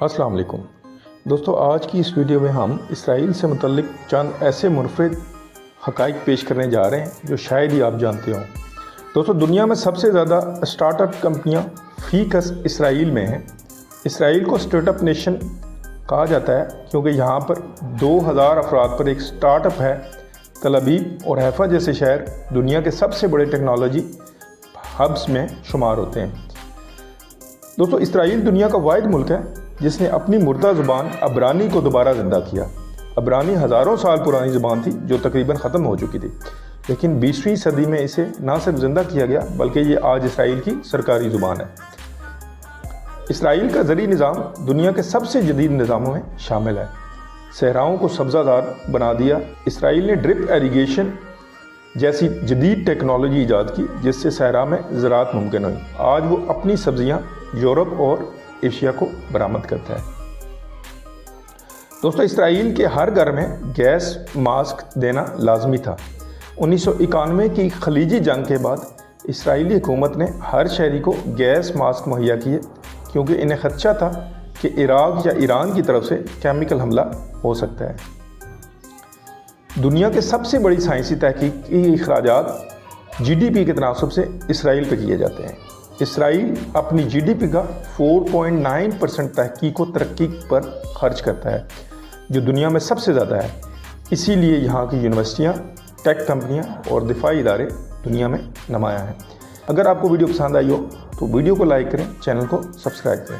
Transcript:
अस्सलाम वालेकुम दोस्तों, आज की इस वीडियो में हम इसराइल से मुतल्लिक चंद ऐसे मुनफरिद हक़ाइक़ पेश करने जा रहे हैं जो शायद ही आप जानते हों। दोस्तों, दुनिया में सबसे ज़्यादा स्टार्टअप कंपनियां फ़ीकस इसराइल में हैं। इसराइल को स्टार्टअप नेशन कहा जाता है क्योंकि यहाँ पर 2000 अफराद पर एक स्टार्टअप है। तल अबीब और हैफा जैसे शहर दुनिया के सबसे बड़े टेक्नोलॉजी हब्स में शुमार होते हैं। दोस्तों, इसराइल दुनिया का वाहिद मुल्क है जिसने अपनी मुर्दा ज़ुबान अबरानी को दोबारा ज़िंदा किया। अबरानी हज़ारों साल पुरानी ज़ुबान थी जो तकरीबन ख़त्म हो चुकी थी, लेकिन 20वीं सदी में इसे ना सिर्फ ज़िंदा किया गया बल्कि ये आज इसराइल की सरकारी ज़ुबान है। इसराइल का ज़री निज़ाम दुनिया के सबसे जदीद निज़ामों में शामिल है। सहराओं को सब्ज़ादार बना दिया। इसराइल ने ड्रिप इरिगेशन जैसी जदीद टेक्नोलॉजी ईजाद की जिससे सहरा में ज़राअत मुमकिन हुई। आज वो अपनी सब्ज़ियाँ यूरोप और एशिया को बरामद करता है। दोस्तों, इसराइल के हर घर में गैस मास्क देना लाजमी था। 1991 की खलीजी जंग के बाद इसराइली हुकूमत ने हर शहरी को गैस मास्क मुहैया किए क्योंकि इन्हें खदशा था कि इराक या ईरान की तरफ से केमिकल हमला हो सकता है। दुनिया के सबसे बड़ी साइंसी तहकीकी अखराजात GDP के तनासब से इसराइल पे किए जाते हैं। इसराइल अपनी GDP का 4.9% तहकीक व तरक्की पर खर्च करता है जो दुनिया में सबसे ज़्यादा है। इसीलिए यहाँ की यूनिवर्सिटियाँ, टेक कंपनियाँ और दिफाई इदारे दुनिया में नुमायाँ हैं। अगर आपको वीडियो पसंद आई हो तो वीडियो को लाइक करें, चैनल को सब्सक्राइब करें।